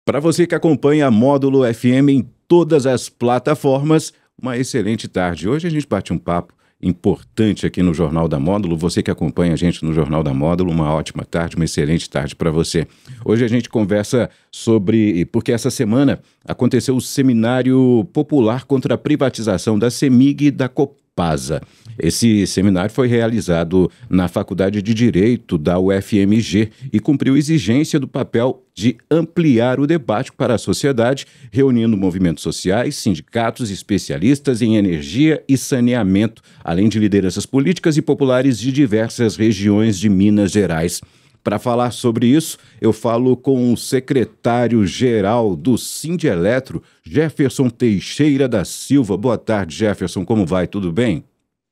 Para você que acompanha a Módulo FM em todas as plataformas, uma excelente tarde. Hoje a gente bate um papo importante aqui no Jornal da Módulo. Você que acompanha a gente no Jornal da Módulo, uma ótima tarde, uma excelente tarde para você. Hoje a gente conversa sobre... Porque essa semana aconteceu o Seminário Popular contra a Privatização da CEMIG e da Copasa. Esse seminário foi realizado na Faculdade de Direito da UFMG e cumpriu exigência do papel de ampliar o debate para a sociedade, reunindo movimentos sociais, sindicatos, especialistas em energia e saneamento, além de lideranças políticas e populares de diversas regiões de Minas Gerais. Para falar sobre isso, eu falo com o secretário-geral do Sindeletro, Jefferson Teixeira da Silva. Boa tarde, Jefferson. Como vai? Tudo bem?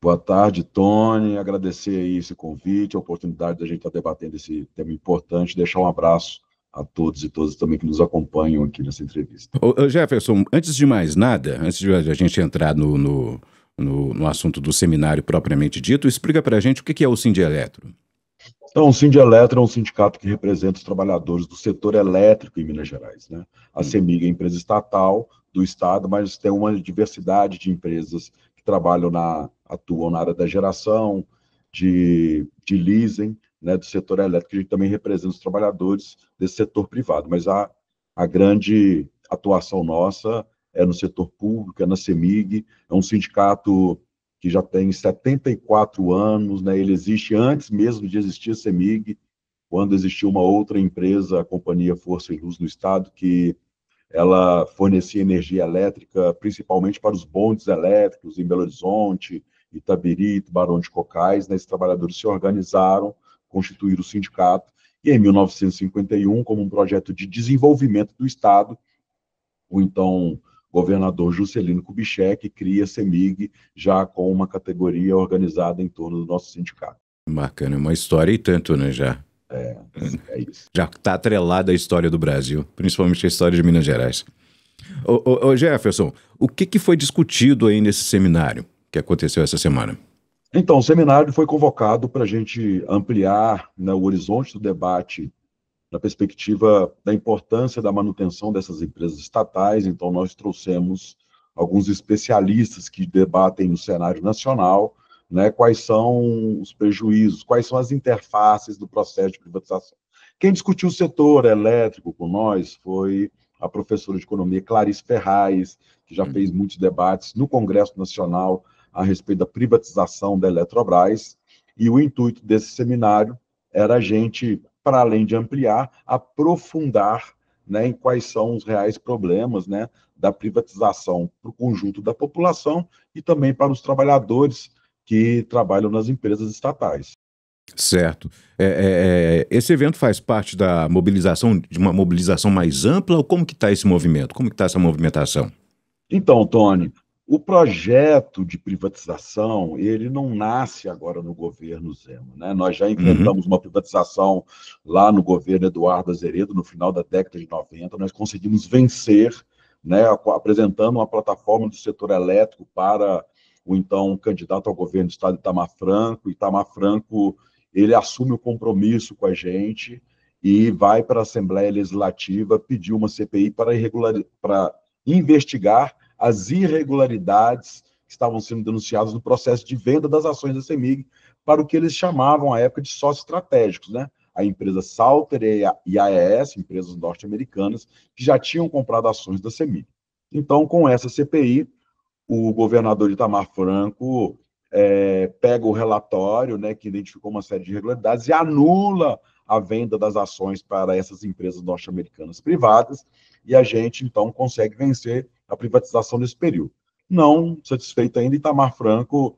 Boa tarde, Tony. Agradecer aí esse convite, a oportunidade da gente estar debatendo esse tema importante. Deixar um abraço a todos e todas também que nos acompanham aqui nessa entrevista. Ô, Jefferson, antes de mais nada, antes de a gente entrar no assunto do seminário propriamente dito, explica para a gente o que é o Sindeletro. Então, o Sindeletro é um sindicato que representa os trabalhadores do setor elétrico em Minas Gerais, né? A CEMIG é empresa estatal do estado, mas tem uma diversidade de empresas que atuam na área da geração, de leasing, né, do setor elétrico. A gente também representa os trabalhadores desse setor privado, mas a grande atuação nossa é no setor público, é na CEMIG, é um sindicato que já tem 74 anos, né? Ele existe antes mesmo de existir a CEMIG, quando existiu uma outra empresa, a Companhia Força e Luz do Estado, que ela fornecia energia elétrica principalmente para os bondes elétricos em Belo Horizonte, Itabiri, Tubarão de Cocais, né? Esses trabalhadores se organizaram, constituíram o sindicato, e em 1951, como um projeto de desenvolvimento do Estado, o então governador Juscelino Kubitschek cria a CEMIG já com uma categoria organizada em torno do nosso sindicato. Bacana, uma história e tanto, né, já. É isso. Já está atrelada à história do Brasil, principalmente a história de Minas Gerais. Ô Jefferson, o que foi discutido aí nesse seminário que aconteceu essa semana? Então, o seminário foi convocado para a gente ampliar, né, o horizonte do debate na perspectiva da importância da manutenção dessas empresas estatais. Então, nós trouxemos alguns especialistas que debatem no cenário nacional, né, quais são os prejuízos, quais são as interfaces do processo de privatização. Quem discutiu o setor elétrico com nós foi a professora de economia Clarice Ferraz, que já fez muitos debates no Congresso Nacional a respeito da privatização da Eletrobras, e o intuito desse seminário era a gente, para além de ampliar, aprofundar, né, em quais são os reais problemas, né, da privatização para o conjunto da população e também para os trabalhadores que trabalham nas empresas estatais. Certo. Esse evento faz parte da mobilização, de uma mobilização mais ampla, ou como que está esse movimento? Como que está essa movimentação? Então, Tony, o projeto de privatização, ele não nasce agora no governo Zema, né? Nós já enfrentamos uma privatização lá no governo Eduardo Azeredo, no final da década de 90, nós conseguimos vencer, né, apresentando uma plataforma do setor elétrico para o então candidato ao governo do estado Itamar Franco. Itamar Franco, ele assume o compromisso com a gente e vai para a Assembleia Legislativa pedir uma CPI para investigar as irregularidades que estavam sendo denunciadas no processo de venda das ações da CEMIG para o que eles chamavam à época de sócios estratégicos, né? A empresa Salter e a AES, empresas norte-americanas, que já tinham comprado ações da CEMIG. Então, com essa CPI, o governador Itamar Franco pega o relatório, né, que identificou uma série de irregularidades e anula a venda das ações para essas empresas norte-americanas privadas, e a gente, então, consegue vencer a privatização nesse período. Não satisfeito ainda, Itamar Franco,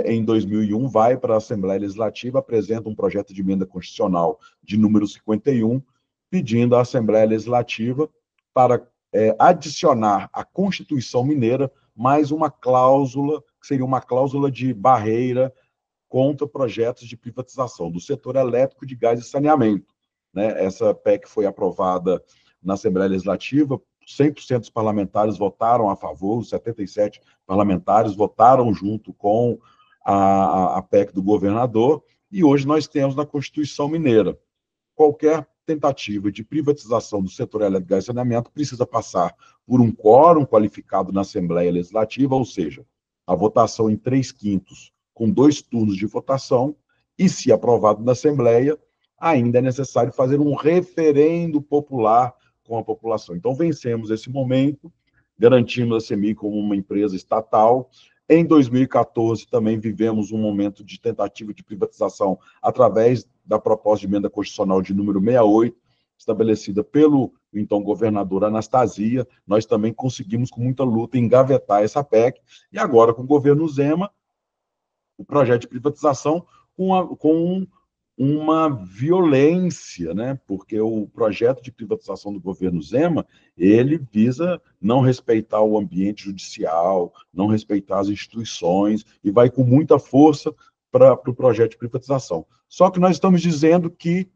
em 2001, vai para a Assembleia Legislativa, apresenta um projeto de emenda constitucional de número 51, pedindo à Assembleia Legislativa para adicionar à Constituição Mineira mais uma cláusula, que seria uma cláusula de barreira contra projetos de privatização do setor elétrico, de gás e saneamento, né? Essa PEC foi aprovada na Assembleia Legislativa, 100% dos parlamentares votaram a favor, os 77 parlamentares votaram junto com a PEC do governador, e hoje nós temos na Constituição Mineira qualquer tentativa de privatização do setor elétrico, gás e saneamento precisa passar por um quórum qualificado na Assembleia Legislativa, ou seja, a votação em 3/5, com 2 turnos de votação, e, se aprovado na Assembleia, ainda é necessário fazer um referendo popular com a população. Então, vencemos esse momento, garantimos a CEMIG como uma empresa estatal. Em 2014, também vivemos um momento de tentativa de privatização através da proposta de emenda constitucional de número 68, estabelecida pelo então governador Anastasia. Nós também conseguimos, com muita luta, engavetar essa PEC, e agora, com o governo Zema, o projeto de privatização com uma violência, né? Porque o projeto de privatização do governo Zema, ele visa não respeitar o ambiente judicial, não respeitar as instituições, e vai com muita força para o projeto de privatização. Só que nós estamos dizendo que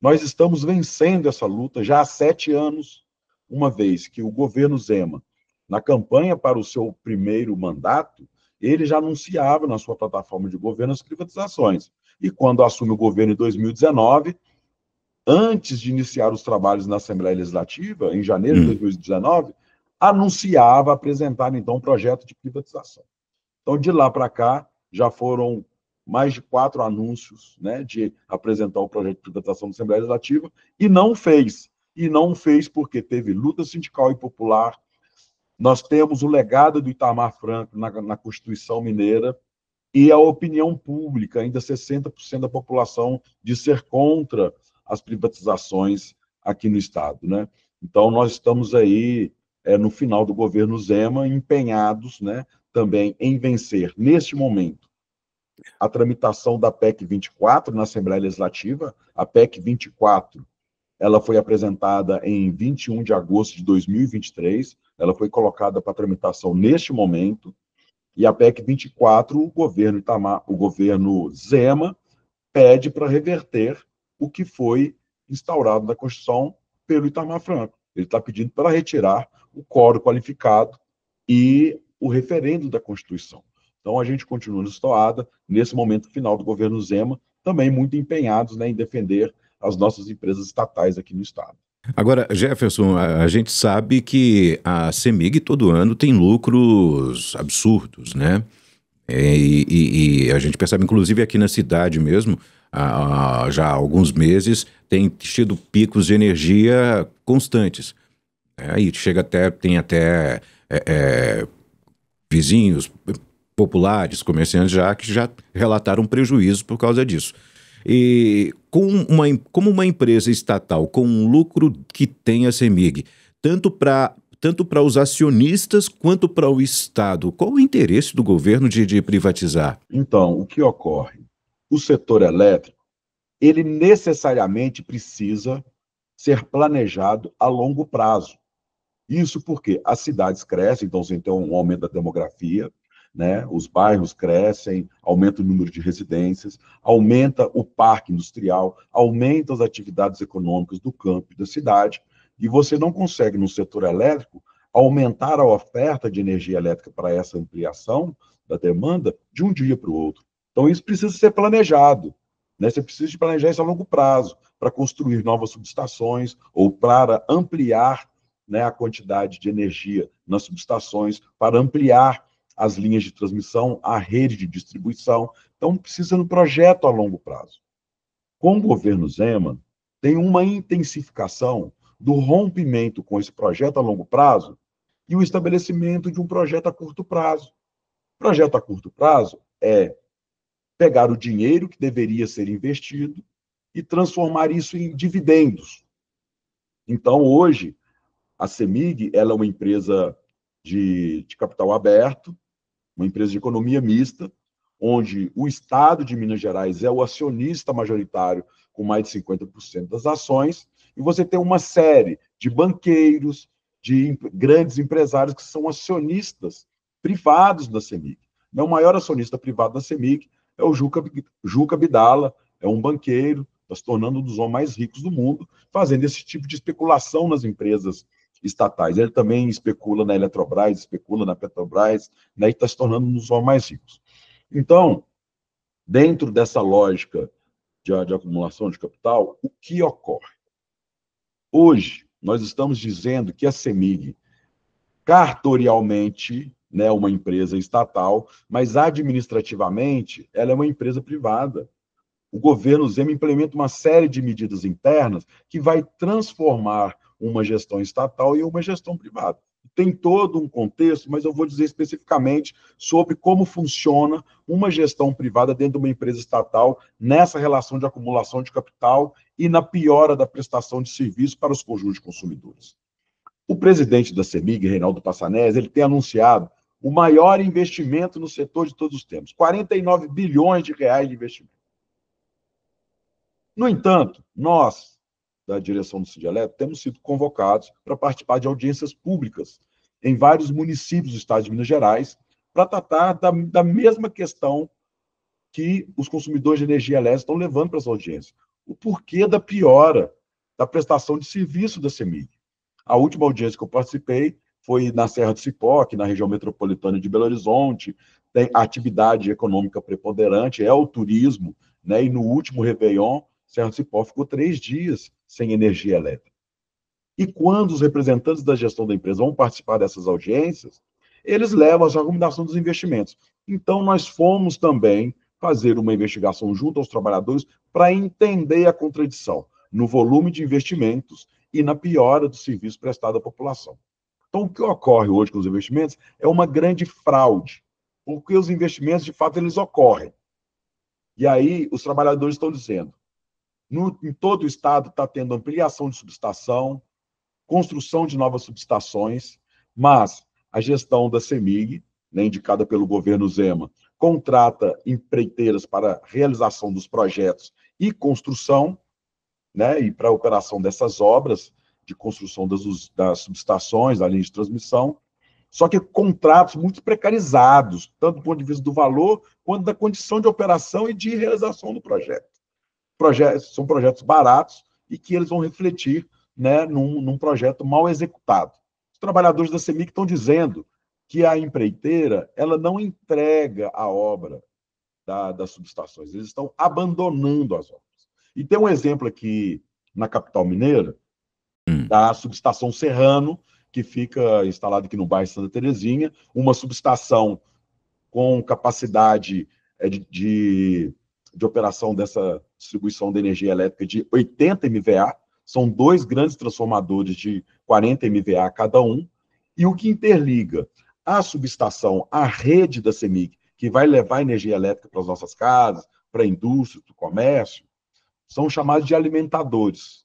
nós estamos vencendo essa luta já há 7 anos, uma vez que o governo Zema, na campanha para o seu primeiro mandato, ele já anunciava na sua plataforma de governo as privatizações. E quando assume o governo em 2019, antes de iniciar os trabalhos na Assembleia Legislativa, em janeiro de 2019, anunciava apresentar, então, um projeto de privatização. Então, de lá para cá, já foram mais de 4 anúncios, né, de apresentar o projeto de privatização da Assembleia Legislativa, e não fez. E não fez porque teve luta sindical e popular. Nós temos o legado do Itamar Franco na Constituição Mineira, e a opinião pública, ainda 60% da população, de ser contra as privatizações aqui no Estado, né? Então, nós estamos aí, no final do governo Zema, empenhados, né, também em vencer, neste momento, a tramitação da PEC 24 na Assembleia Legislativa. A PEC 24, ela foi apresentada em 21 de agosto de 2023, ela foi colocada para tramitação neste momento, e a PEC 24, o governo Zema pede para reverter o que foi instaurado na Constituição pelo Itamar Franco. Ele está pedindo para retirar o quórum qualificado e o referendo da Constituição. Então, a gente continua nessa toada, nesse momento final do governo Zema, também muito empenhados, né, em defender as nossas empresas estatais aqui no Estado. Agora, Jefferson, a gente sabe que a CEMIG todo ano tem lucros absurdos, né? E a gente percebe, inclusive aqui na cidade mesmo, já há alguns meses, tem tido picos de energia constantes. Aí tem até vizinhos populares, comerciantes que já relataram prejuízo por causa disso. E como uma empresa estatal com um lucro que tem a CEMIG, tanto para os acionistas quanto para o Estado, qual o interesse do governo de privatizar? Então, o que ocorre? O setor elétrico, ele necessariamente precisa ser planejado a longo prazo. Isso porque as cidades crescem, então você tem um aumento da demografia, né? Os bairros crescem, aumenta o número de residências, aumenta o parque industrial, aumenta as atividades econômicas do campo e da cidade, e você não consegue, no setor elétrico, aumentar a oferta de energia elétrica para essa ampliação da demanda de um dia para o outro. Então, isso precisa ser planejado, né? Você precisa de planejar isso a longo prazo, para construir novas subestações ou para ampliar, né, a quantidade de energia nas subestações, para ampliar as linhas de transmissão, a rede de distribuição. Então, precisa de um projeto a longo prazo. Com o governo Zema, tem uma intensificação do rompimento com esse projeto a longo prazo e o estabelecimento de um projeto a curto prazo. Projeto a curto prazo é pegar o dinheiro que deveria ser investido e transformar isso em dividendos. Então, hoje, a CEMIG, ela é uma empresa de capital aberto, uma empresa de economia mista, onde o Estado de Minas Gerais é o acionista majoritário com mais de 50% das ações, e você tem uma série de banqueiros, de grandes empresários que são acionistas privados da CEMIG. O maior acionista privado da CEMIG é o Juca Bidala, é um banqueiro, está se tornando um dos homens mais ricos do mundo, fazendo esse tipo de especulação nas empresas estatais. Ele também especula na Eletrobras, especula na Petrobras, né, e está se tornando um dos homens mais ricos. Então, dentro dessa lógica de acumulação de capital, o que ocorre? Hoje, nós estamos dizendo que a CEMIG, cartorialmente, né, uma empresa estatal, mas administrativamente ela é uma empresa privada. O governo Zema implementa uma série de medidas internas que vai transformar uma gestão estatal em uma gestão privada. Tem todo um contexto, mas eu vou dizer especificamente sobre como funciona uma gestão privada dentro de uma empresa estatal nessa relação de acumulação de capital e na piora da prestação de serviço para os conjuntos de consumidores. O presidente da CEMIG, Reinaldo Passanezi, ele tem anunciado o maior investimento no setor de todos os tempos, 49 bilhões de reais de investimento. No entanto, nós, da direção do Sindialeto, temos sido convocados para participar de audiências públicas em vários municípios do estado de Minas Gerais para tratar da mesma questão que os consumidores de energia elétrica estão levando para as audiências. O porquê da piora da prestação de serviço da CEMIG. A última audiência que eu participei foi na Serra do Cipó, aqui na região metropolitana de Belo Horizonte. Tem atividade econômica preponderante, é o turismo, né? E no último Réveillon, Serra do Cipó ficou 3 dias sem energia elétrica. E quando os representantes da gestão da empresa vão participar dessas audiências, eles levam a recomendação dos investimentos. Então, nós fomos também fazer uma investigação junto aos trabalhadores para entender a contradição no volume de investimentos e na piora do serviço prestado à população. Então, o que ocorre hoje com os investimentos é uma grande fraude, porque os investimentos, de fato, eles ocorrem. E aí, os trabalhadores estão dizendo, em todo o estado está tendo ampliação de subestação, construção de novas subestações, mas a gestão da CEMIG, né, indicada pelo governo Zema, contrata empreiteiras para realização dos projetos e construção, né, e para a operação dessas obras de construção das subestações, da linha de transmissão, só que contratos muito precarizados, tanto do ponto de vista do valor, quanto da condição de operação e de realização do projeto. São projetos baratos e que eles vão refletir, né, num projeto mal executado. Os trabalhadores da CEMIG estão dizendo que a empreiteira ela não entrega a obra das subestações, eles estão abandonando as obras. E tem um exemplo aqui na capital mineira, da subestação Serrano, que fica instalada aqui no bairro Santa Terezinha, uma subestação com capacidade de operação dessa distribuição de energia elétrica de 80 MVA, são 2 grandes transformadores de 40 MVA cada um, e o que interliga a subestação à rede da CEMIG, que vai levar energia elétrica para as nossas casas, para a indústria, para o comércio, são chamados de alimentadores.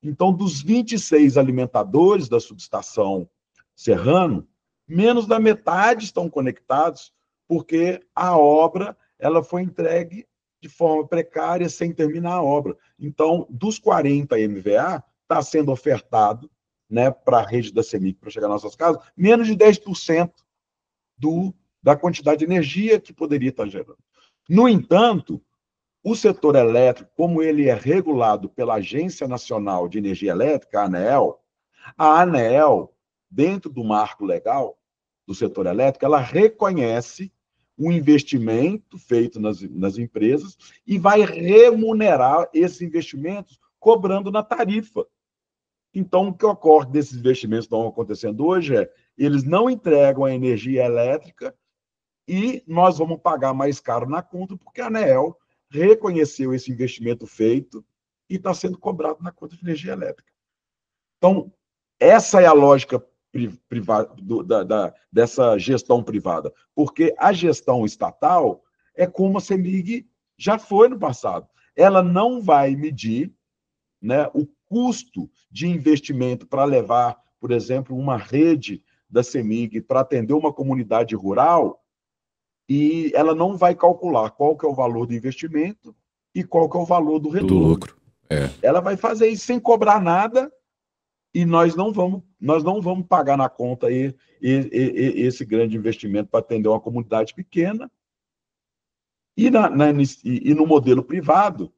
Então, dos 26 alimentadores da subestação Serrano, menos da metade estão conectados, porque a obra ela foi entregue de forma precária, sem terminar a obra. Então, dos 40 MVA, está sendo ofertado, né, para a rede da CEMIG, para chegar nas nossas casas, menos de 10% da quantidade de energia que poderia estar gerando. No entanto, o setor elétrico, como ele é regulado pela Agência Nacional de Energia Elétrica, a ANEEL, dentro do marco legal do setor elétrico, ela reconhece o investimento feito nas empresas e vai remunerar esses investimentos cobrando na tarifa. Então, o que ocorre desses investimentos que estão acontecendo hoje é eles não entregam a energia elétrica e nós vamos pagar mais caro na conta, porque a ANEEL reconheceu esse investimento feito e está sendo cobrado na conta de energia elétrica. Então, essa é a lógica dessa gestão privada, porque a gestão estatal é como a CEMIG já foi no passado. Ela não vai medir, né, o custo de investimento para levar, por exemplo, uma rede da CEMIG para atender uma comunidade rural, e ela não vai calcular qual que é o valor do investimento e qual que é o valor do retorno. Do lucro. É. Ela vai fazer isso sem cobrar nada e nós não vamos pagar na conta esse grande investimento para atender uma comunidade pequena. E no modelo privado,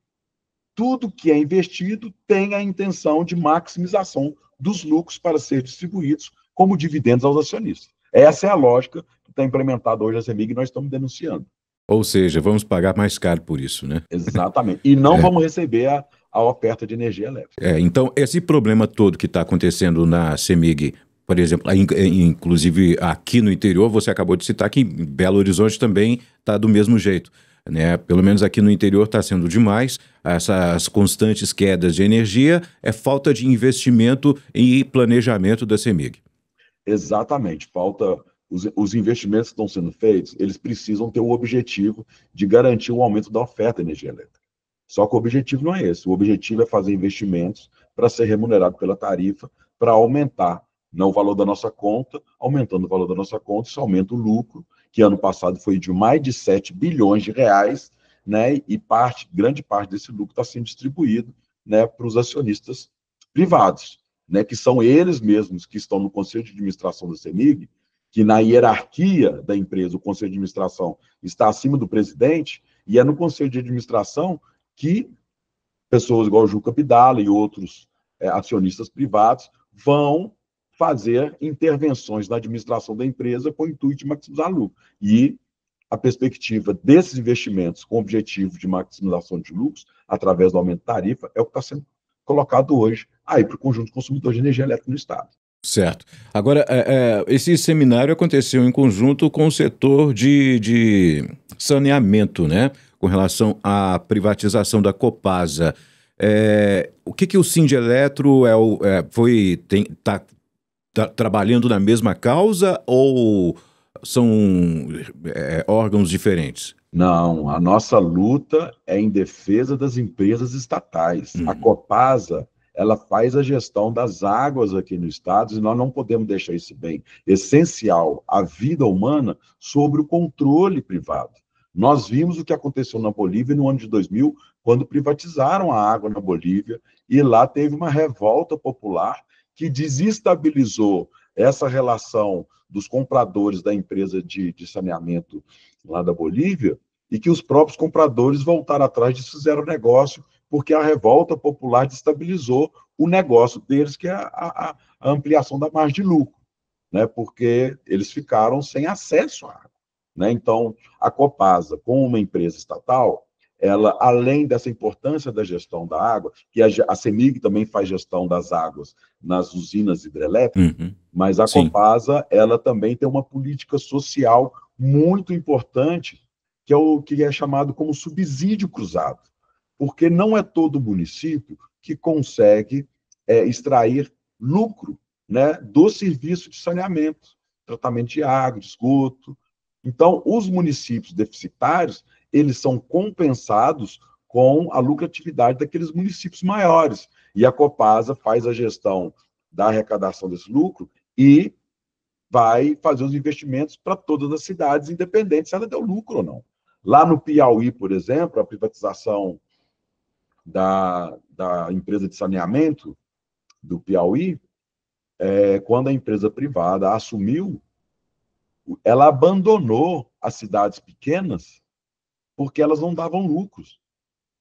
tudo que é investido tem a intenção de maximização dos lucros para ser distribuídos como dividendos aos acionistas. Essa é a lógica que está implementada hoje a CEMIG e nós estamos denunciando. Ou seja, vamos pagar mais caro por isso, né? Exatamente. E não vamos receber a oferta de energia elétrica. Então, esse problema todo que está acontecendo na CEMIG, por exemplo, inclusive aqui no interior, você acabou de citar que em Belo Horizonte também está do mesmo jeito, né? Pelo menos aqui no interior está sendo demais, essas constantes quedas de energia, é falta de investimento e planejamento da CEMIG. Exatamente, falta. Os investimentos que estão sendo feitos, eles precisam ter o objetivo de garantir o aumento da oferta de energia elétrica. Só que o objetivo não é esse. O objetivo é fazer investimentos para ser remunerado pela tarifa, para aumentar, não, o valor da nossa conta. Aumentando o valor da nossa conta, isso aumenta o lucro, que ano passado foi de mais de 7 bilhões de reais, né? E grande parte desse lucro está sendo distribuído, né, para os acionistas privados, né, que são eles mesmos que estão no Conselho de Administração da CEMIG, que na hierarquia da empresa, o Conselho de Administração está acima do presidente, e é no Conselho de Administração que pessoas igual o Juca Bidala e outros acionistas privados vão fazer intervenções na administração da empresa com o intuito de maximizar lucro. E a perspectiva desses investimentos com o objetivo de maximização de lucros, através do aumento da tarifa, é o que está sendo colocado hoje aí para o conjunto de consumidores de energia elétrica no Estado. Certo. Agora, esse seminário aconteceu em conjunto com o setor de saneamento, né? Com relação à privatização da Copasa. O que o Sindeletro está trabalhando na mesma causa ou são órgãos diferentes? Não, a nossa luta é em defesa das empresas estatais. A Copasa, ela faz a gestão das águas aqui no estado, e nós não podemos deixar esse bem essencial à vida humana sobre o controle privado. Nós vimos o que aconteceu na Bolívia no ano de 2000, quando privatizaram a água na Bolívia, e lá teve uma revolta popular que desestabilizou essa relação dos compradores da empresa de saneamento lá da Bolívia, e que os próprios compradores voltaram atrás e fizeram negócio, porque a revolta popular destabilizou o negócio deles, que é a ampliação da margem de lucro, né? Porque eles ficaram sem acesso à água, né? Então, a Copasa, como uma empresa estatal, ela, além dessa importância da gestão da água, que a CEMIG também faz gestão das águas nas usinas hidrelétricas, mas a Copasa, ela também tem uma política social muito importante, que é o que é chamado como subsídio cruzado, porque não é todo município que consegue extrair lucro, né, do serviço de saneamento, tratamento de água, de esgoto. Então, os municípios deficitários, eles são compensados com a lucratividade daqueles municípios maiores. E a Copasa faz a gestão da arrecadação desse lucro e vai fazer os investimentos para todas as cidades, independente se ela deu lucro ou não. Lá no Piauí, por exemplo, a privatização da empresa de saneamento do Piauí, quando a empresa privada assumiu, ela abandonou as cidades pequenas porque elas não davam lucros.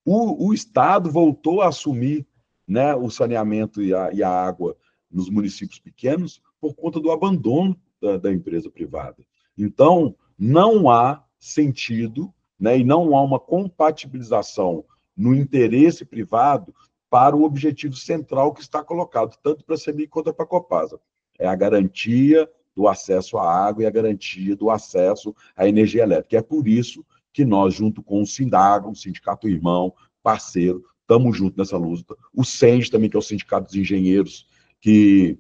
O Estado voltou a assumir, né, o saneamento e a água nos municípios pequenos por conta do abandono da empresa privada. Então, não há sentido, né, e não há uma compatibilização no interesse privado para o objetivo central que está colocado, tanto para a CEMIG quanto para a Copasa. É a garantia do acesso à água e a garantia do acesso à energia elétrica. É por isso que nós, junto com o Sindago, um sindicato irmão, parceiro, estamos juntos nessa luta. O SEND também, que é o Sindicato dos Engenheiros, que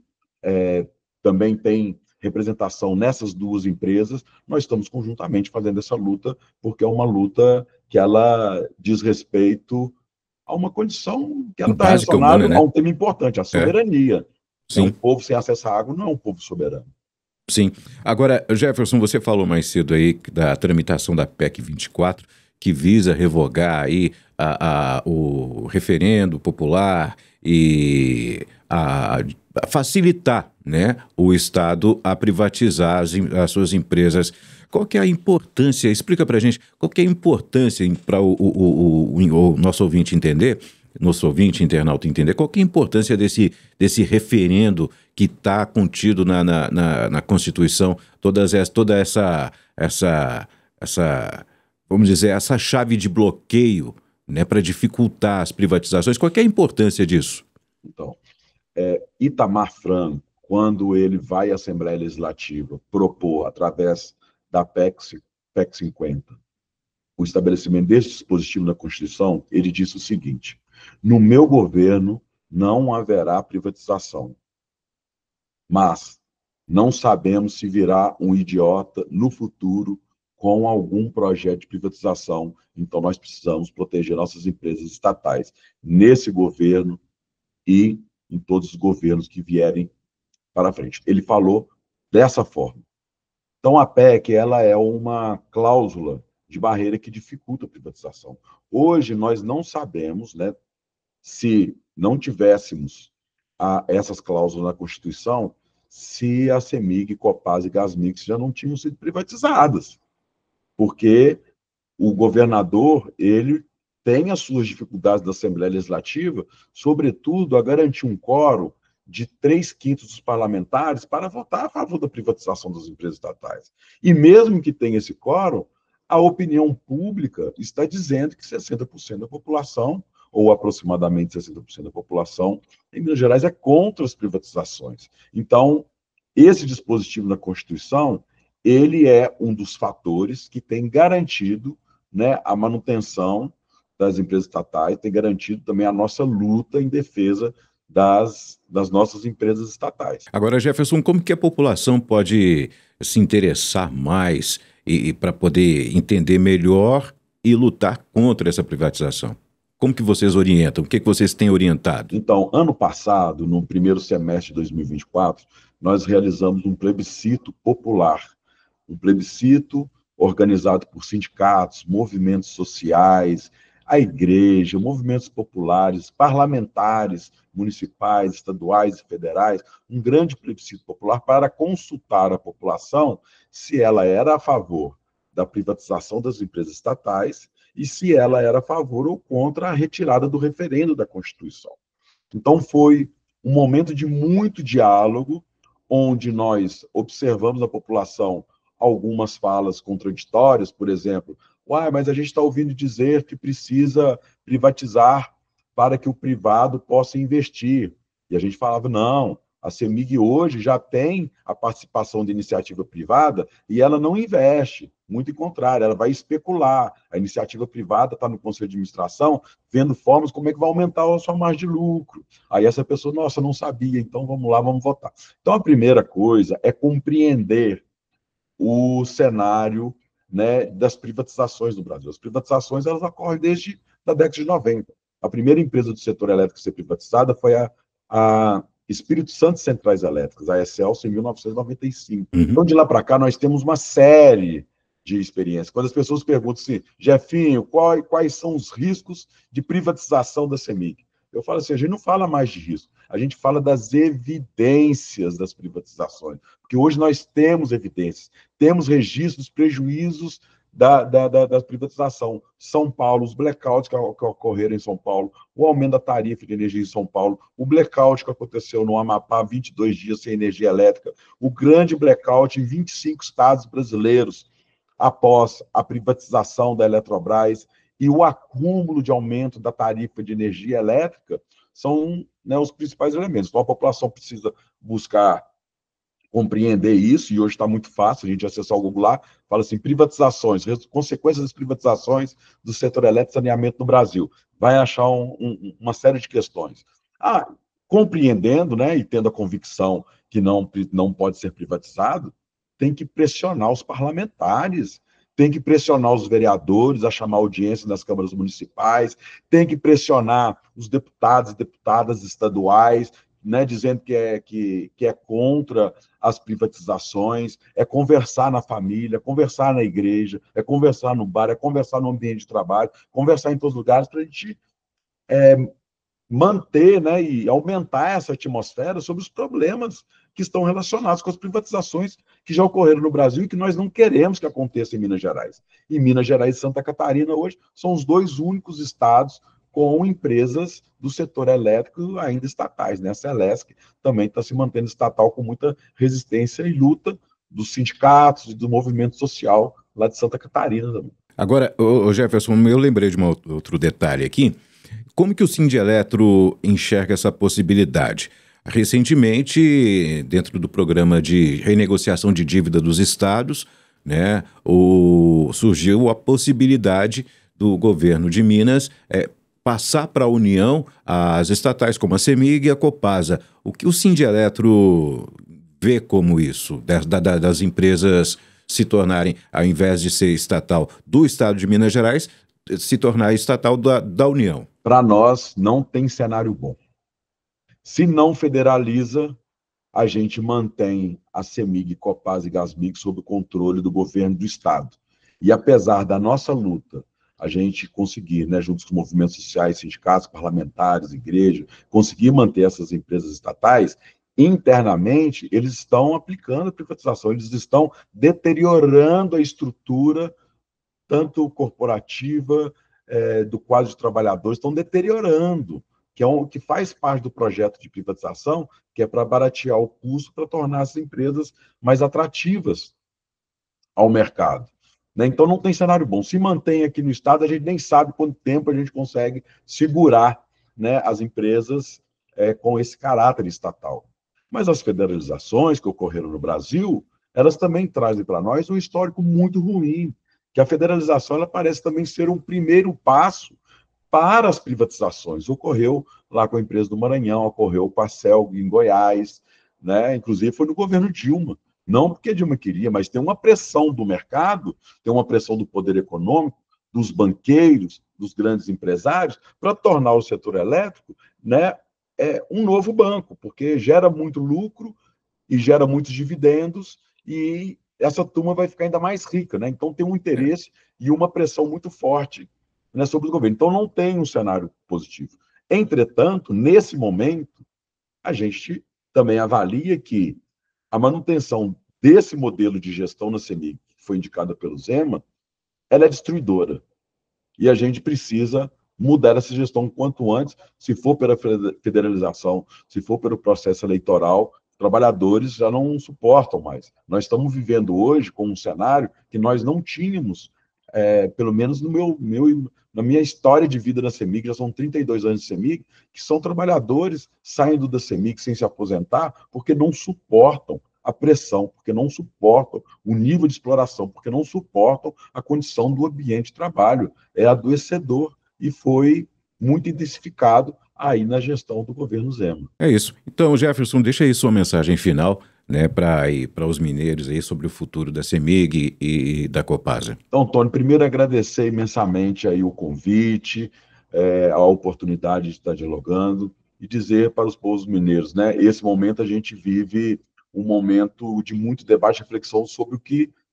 também tem representação nessas duas empresas, nós estamos conjuntamente fazendo essa luta, porque é uma luta que ela diz respeito a uma condição que ela está relacionada, né, a um tema importante, a soberania. Sim. Um povo sem acesso à água não é um povo soberano. Sim. Agora, Jefferson, você falou mais cedo aí da tramitação da PEC 24, que visa revogar aí o referendo popular e a facilitar, né, o Estado a privatizar as suas empresas. Qual que é a importância? Explica para a gente qual que é a importância para o nosso ouvinte entender, nosso ouvinte internauta entender, qual que é a importância desse referendo que está contido na Constituição, toda essa, vamos dizer, essa chave de bloqueio né, para dificultar as privatizações. Qual que é a importância disso? Então, Itamar Franco, quando ele vai à Assembleia Legislativa propor, através da PEC 50, o estabelecimento desse dispositivo na Constituição, ele disse o seguinte: no meu governo não haverá privatização, mas não sabemos se virá um idiota no futuro com algum projeto de privatização, então nós precisamos proteger nossas empresas estatais nesse governo e em todos os governos que vierem para frente. Ele falou dessa forma. Então, a PEC, ela é uma cláusula de barreira que dificulta a privatização. Hoje, nós não sabemos, né, se não tivéssemos essas cláusulas na Constituição, se a CEMIG, Copasa e Gasmix já não tinham sido privatizadas, porque o governador, ele tem as suas dificuldades da Assembleia Legislativa, sobretudo a garantir um quórum de 3/5 dos parlamentares para votar a favor da privatização das empresas estatais. E mesmo que tenha esse quórum, a opinião pública está dizendo que 60% da população, ou aproximadamente 60% da população, em Minas Gerais, é contra as privatizações. Então, esse dispositivo na Constituição, ele é um dos fatores que tem garantido, né, a manutenção das empresas estatais, tem garantido também a nossa luta em defesa das nossas empresas estatais. Agora, Jefferson, como que a população pode se interessar mais e para poder entender melhor e lutar contra essa privatização? Como que vocês orientam? O que vocês têm orientado? Então, ano passado, no primeiro semestre de 2024, nós realizamos um plebiscito popular, um plebiscito organizado por sindicatos, movimentos sociais, a igreja, movimentos populares, parlamentares municipais, estaduais e federais, um grande plebiscito popular para consultar a população se ela era a favor da privatização das empresas estatais e se ela era a favor ou contra a retirada do referendo da Constituição. Então, foi um momento de muito diálogo, onde nós observamos a população algumas falas contraditórias, por exemplo, mas a gente está ouvindo dizer que precisa privatizar para que o privado possa investir. E a gente falava, não, a CEMIG hoje já tem a participação de iniciativa privada e ela não investe, muito em contrário, ela vai especular. A iniciativa privada está no conselho de administração vendo formas como é que vai aumentar a sua margem de lucro. Aí essa pessoa, nossa, não sabia, então vamos lá, vamos votar. Então a primeira coisa é compreender o cenário, né, das privatizações no Brasil. As privatizações, elas ocorrem desde a década de 90. A primeira empresa do setor elétrico a ser privatizada foi a Espírito Santo Centrais Elétricas, a Excelsior, em 1995. Então, de lá para cá, nós temos uma série de experiências. Quando as pessoas perguntam assim, Jefinho, quais são os riscos de privatização da CEMIG? Eu falo assim, a gente não fala mais de risco, a gente fala das evidências das privatizações, porque hoje nós temos evidências, temos registros dos prejuízos da privatização. São Paulo, os blackouts que ocorreram em São Paulo, o aumento da tarifa de energia em São Paulo, o blackout que aconteceu no Amapá, 22 dias sem energia elétrica, o grande blackout em 25 estados brasileiros após a privatização da Eletrobras e o acúmulo de aumento da tarifa de energia elétrica são, né, os principais elementos. Então, a população precisa buscar compreender isso, e hoje está muito fácil, a gente acessar o Google lá, fala assim, privatizações, consequências das privatizações do setor elétrico e saneamento no Brasil. Vai achar uma série de questões. Compreendendo, né, e tendo a convicção que não pode ser privatizado, tem que pressionar os parlamentares, tem que pressionar os vereadores a chamar audiência nas câmaras municipais, tem que pressionar os deputados e deputadas estaduais, né, dizendo que é contra as privatizações, é conversar na família, conversar na igreja, é conversar no bar, é conversar no ambiente de trabalho, conversar em todos os lugares para a gente manter, né, e aumentar essa atmosfera sobre os problemas que estão relacionados com as privatizações que já ocorreram no Brasil e que nós não queremos que aconteça em Minas Gerais. E Minas Gerais e Santa Catarina hoje são os dois únicos estados com empresas do setor elétrico ainda estatais, né? A Celesc também está se mantendo estatal com muita resistência e luta dos sindicatos e do movimento social lá de Santa Catarina também. Agora, Jefferson, eu lembrei de outro detalhe aqui. Como que o Sindielettro enxerga essa possibilidade? Recentemente, dentro do programa de renegociação de dívida dos estados, né, surgiu a possibilidade do governo de Minas passar para a União as estatais como a CEMIG e a Copasa. O que o Sindielettro vê como isso, das empresas se tornarem, ao invés de ser estatal do Estado de Minas Gerais, se tornar estatal da União? Para nós, não tem cenário bom. Se não federaliza, a gente mantém a CEMIG, Copasa e Gasmig sob o controle do governo do Estado. E apesar da nossa luta, a gente conseguir, né, junto com os movimentos sociais, sindicatos, parlamentares, igreja, conseguir manter essas empresas estatais, internamente, eles estão aplicando a privatização, eles estão deteriorando a estrutura, tanto corporativa, do quadro de trabalhadores, estão deteriorando, que faz parte do projeto de privatização, que é para baratear o custo, para tornar as empresas mais atrativas ao mercado. Né? Então, não tem cenário bom. Se mantém aqui no Estado, a gente nem sabe quanto tempo a gente consegue segurar, né, as empresas com esse caráter estatal. Mas as federalizações que ocorreram no Brasil, elas também trazem para nós um histórico muito ruim, que a federalização ela parece também ser um primeiro passo para as privatizações. Ocorreu lá com a empresa do Maranhão, ocorreu com a Celg em Goiás, né? Inclusive foi no governo Dilma. Não porque a Dilma queria, mas tem uma pressão do mercado, tem uma pressão do poder econômico, dos banqueiros, dos grandes empresários, para tornar o setor elétrico, né, um novo banco, porque gera muito lucro e gera muitos dividendos, e essa turma vai ficar ainda mais rica, né? Então tem um interesse e uma pressão muito forte, né, sobre o governo. Então não tem um cenário positivo. Entretanto, nesse momento, a gente também avalia que a manutenção desse modelo de gestão na CEMIG, que foi indicada pelo Zema, ela é destruidora. E a gente precisa mudar essa gestão quanto antes, se for pela federalização, se for pelo processo eleitoral, os trabalhadores já não suportam mais. Nós estamos vivendo hoje com um cenário que nós não tínhamos, pelo menos na minha história de vida na CEMIG, já são 32 anos de CEMIG, que são trabalhadores saindo da CEMIG sem se aposentar porque não suportam a pressão, porque não suportam o nível de exploração, porque não suportam a condição do ambiente de trabalho. É adoecedor e foi muito intensificado aí na gestão do governo Zema. É isso. Então, Jefferson, deixa aí sua mensagem final, né, para os mineiros aí sobre o futuro da CEMIG e da Copasa. Então, Tony, primeiro agradecer imensamente aí o convite, a oportunidade de estar dialogando e dizer para os povos mineiros, né, esse momento a gente vive um momento de muito debate e reflexão sobre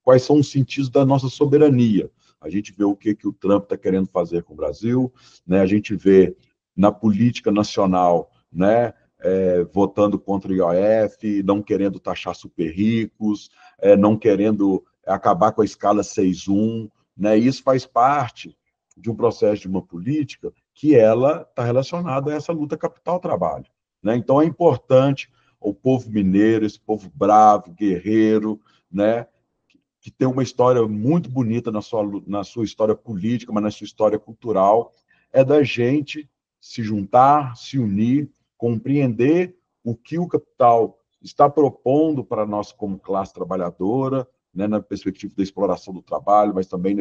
quais são os sentidos da nossa soberania. A gente vê o que o Trump está querendo fazer com o Brasil, né? A gente vê na política nacional, né, votando contra o IOF, não querendo taxar super ricos, não querendo acabar com a escala 6-1, né? Isso faz parte de um processo de uma política que ela está relacionada a essa luta capital-trabalho, né? Então é importante o povo mineiro, esse povo bravo, guerreiro, né, que tem uma história muito bonita na sua história política, mas na sua história cultural, é da gente se juntar, se unir, compreender o que o capital está propondo para nós como classe trabalhadora, né, na perspectiva da exploração do trabalho, mas também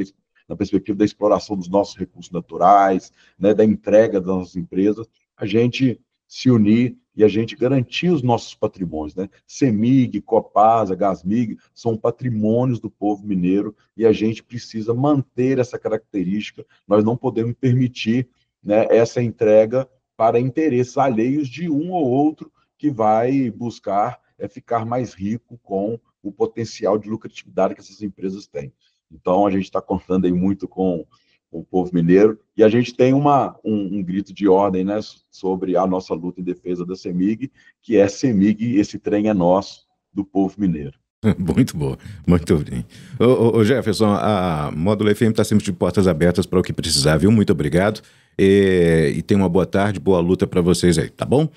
na perspectiva da exploração dos nossos recursos naturais, né, da entrega das nossas empresas, a gente se unir e a gente garantir os nossos patrimônios, né? CEMIG, Copasa, Gasmig são patrimônios do povo mineiro e a gente precisa manter essa característica. Nós não podemos permitir, né, essa entrega para interesses alheios de um ou outro que vai buscar ficar mais rico com o potencial de lucratividade que essas empresas têm. Então, a gente está contando aí muito com o povo mineiro, e a gente tem um grito de ordem, né, sobre a nossa luta em defesa da CEMIG, que é CEMIG, esse trem é nosso, do povo mineiro. Muito boa, muito bem. Ô Jefferson, a Módulo FM está sempre de portas abertas para o que precisar, viu? Muito obrigado. E tenha uma boa tarde, boa luta para vocês aí, tá bom?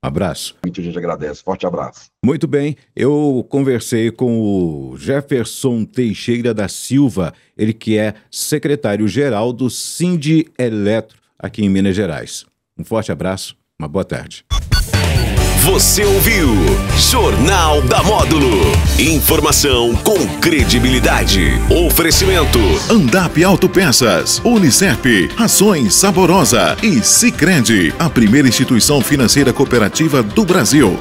Abraço. A gente agradece. Forte abraço. Muito bem, eu conversei com o Jefferson Teixeira da Silva, ele que é secretário-geral do Sindireletro aqui em Minas Gerais. Um forte abraço, uma boa tarde. Você ouviu Jornal da Módulo. Informação com credibilidade. Oferecimento Andap Autopeças, Unicep, Rações Saborosa e Sicredi, a primeira instituição financeira cooperativa do Brasil.